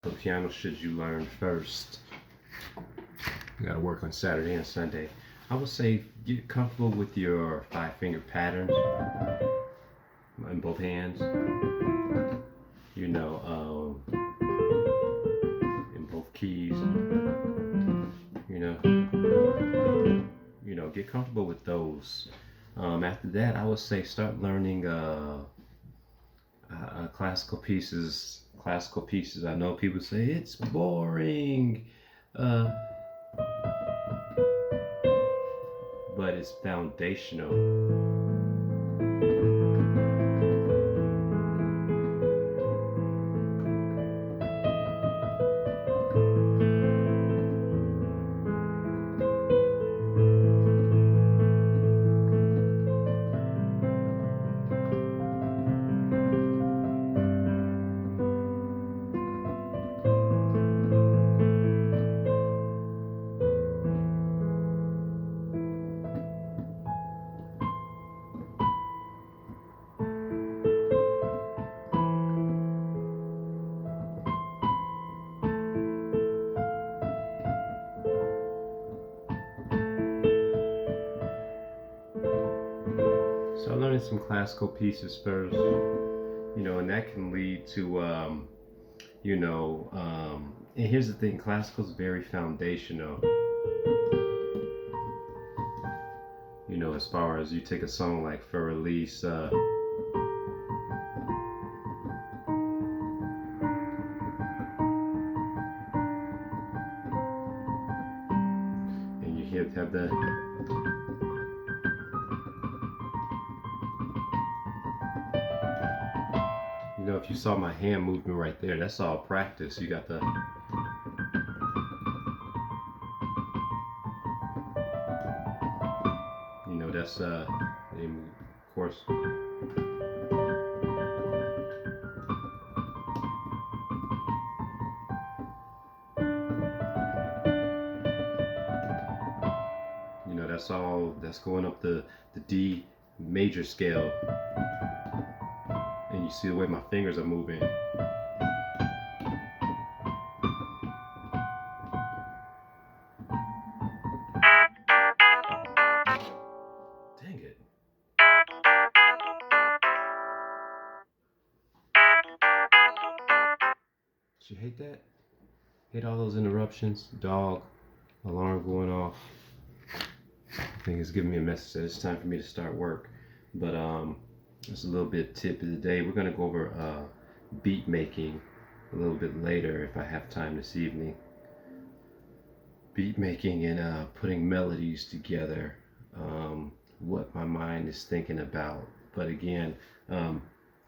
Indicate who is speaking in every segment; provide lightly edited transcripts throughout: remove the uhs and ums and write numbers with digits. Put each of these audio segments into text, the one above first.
Speaker 1: What piano should you learn first? You gotta work on Saturday and Sunday. I would say get comfortable with your 5 finger patterns in both hands. You know, in both keys. You get comfortable with those. After that, I would say start learning classical pieces. Classical pieces. I know people say it's boring, uh, but it's foundational. So learning some classical pieces first, and that can lead to, and here's the thing, classical is very foundational. As far as you take a song like For Release, and you have the if you saw my hand movement right there, that's all practice. You got the that's of course. That's going up the D major scale. And you see the way my fingers are moving. Dang it. Did you hate that? Hate all those interruptions? Dog, alarm going off. I think it's giving me a message that it's time for me to start work. But just a little bit tip of the day. We're gonna go over beat making a little bit later if I have time this evening. Beat making and putting melodies together. What my mind is thinking about. But again,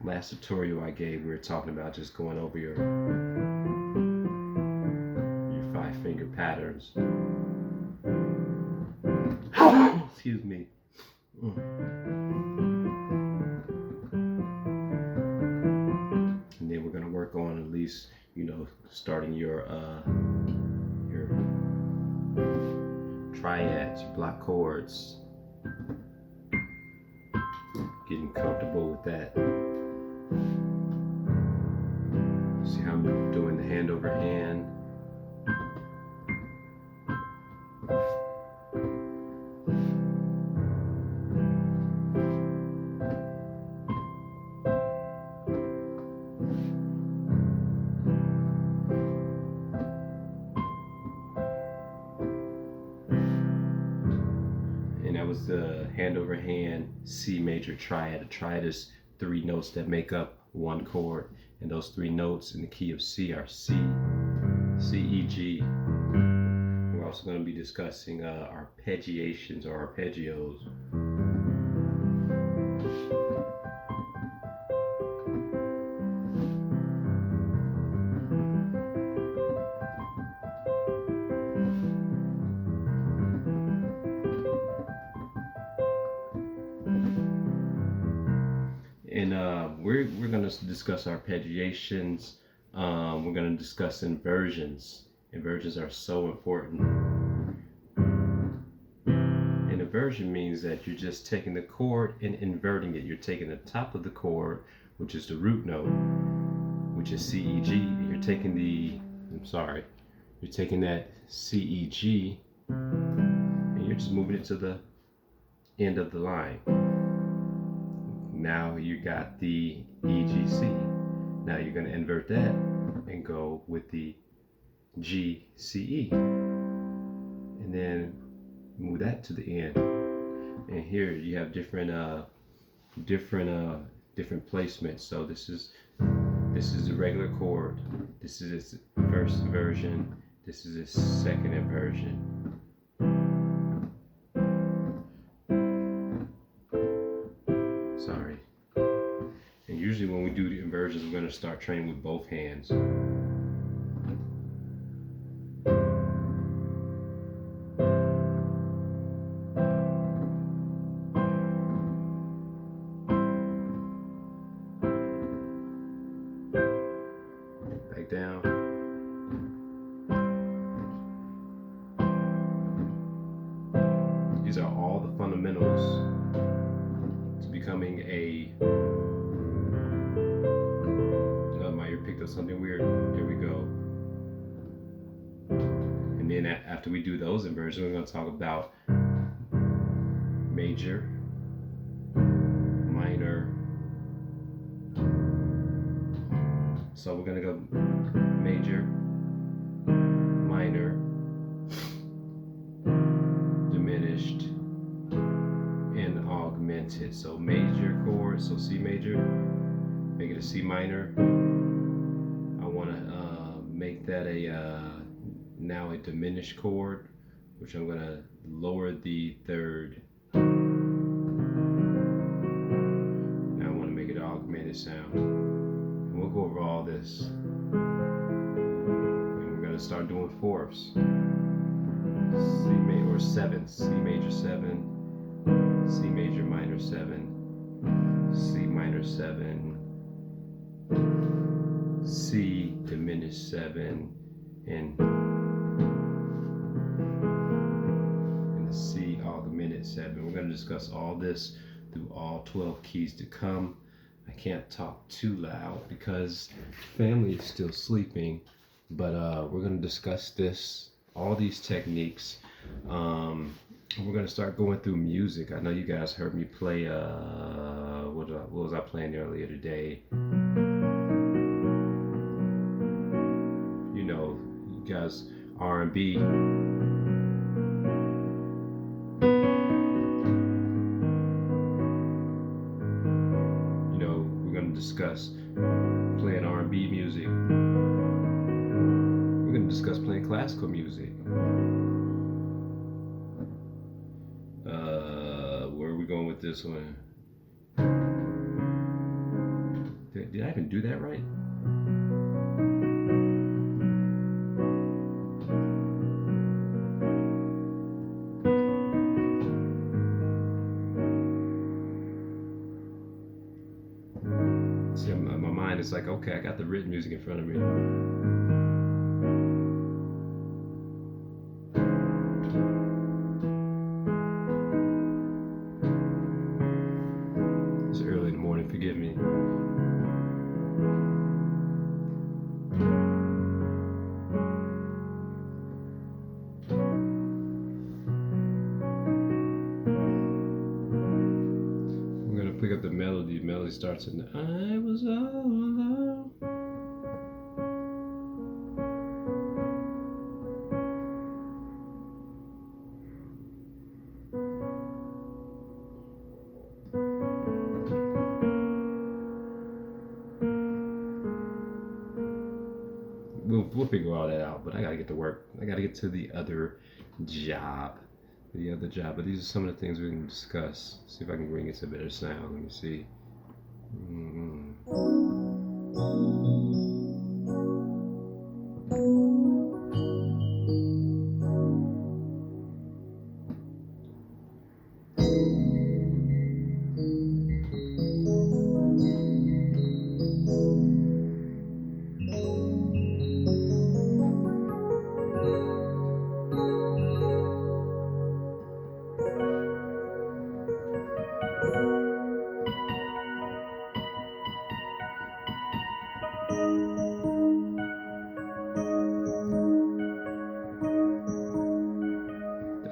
Speaker 1: last tutorial I gave, we were talking about just going over your 5 finger patterns. Excuse me. And then we're gonna work on at least, starting your triads, your block chords. Getting comfortable with that. See how I'm doing the hand over hand. And that was the hand over hand C major triad. A triad is 3 notes that make up one chord, and those 3 notes in the key of C are C, C, E, G. We're also going to be discussing arpeggiations or arpeggios. And we're going to discuss arpeggiations. We're going to discuss inversions. Inversions are so important. An inversion means that you're just taking the chord and inverting it. You're taking the top of the chord, which is the root note, which is CEG, and you're taking you're taking that CEG and you're just moving it to the end of the line. Now you got the EGC. Now you're going to invert that and go with the GCE, and then move that to the end. And here you have different placements. So this is the regular chord. This is its first inversion. This is its second inversion. Sorry. And usually when we do the inversions, we're going to start training with both hands. Back down. These are all the fundamentals to becoming a... my ear picked up something weird. There we go. And then after we do those inversions, we're going to talk about major, minor. So we're going to go major, minor, diminished, and augmented. So major chord, so C major, make it a C minor. I want to make that now a diminished chord, which I'm going to lower the third. Now I want to make it an augmented sound. And we'll go over all this. And we're going to start doing fourths. C major or sevenths. C major 7, C major minor 7, C minor 7, C diminished 7, and the C augmented 7. We're going to discuss all this through all 12 keys to come. I can't talk too loud because family is still sleeping, but we're going to discuss all these techniques. We're going to start going through music. I know you guys heard me play, what was I playing earlier today? You know, you guys, R&B. You know, we're going to discuss playing R&B music. We're going to discuss playing classical music. Where are we going with this one? Did I even do that right? See, my mind is like, okay, I got the written music in front of me. It's early in the morning, forgive me. We're going to pick up the melody. The melody starts in I was all alone. We'll figure all that out, but I gotta get to work. I gotta get to the other job. But these are some of the things we can discuss. See if I can bring it to a better sound. Let me see.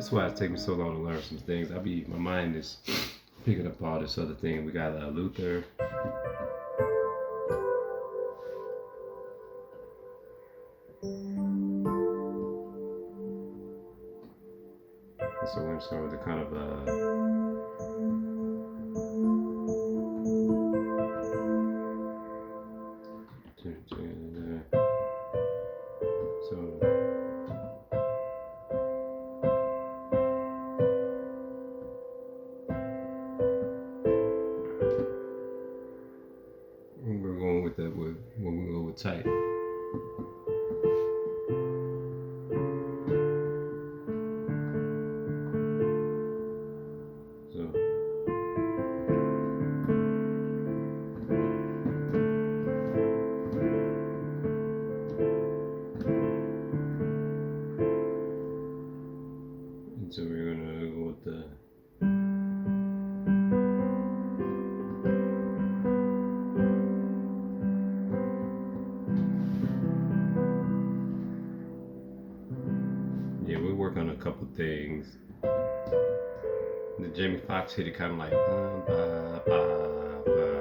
Speaker 1: That's why it's taking me so long to learn some things. My mind is picking up all this other thing. We got Luther. So we're gonna start with a kind of we're going with that when we go with tight. So we're gonna go with the we work on a couple things. The Jamie Foxx hit it kind of like ba ba ba.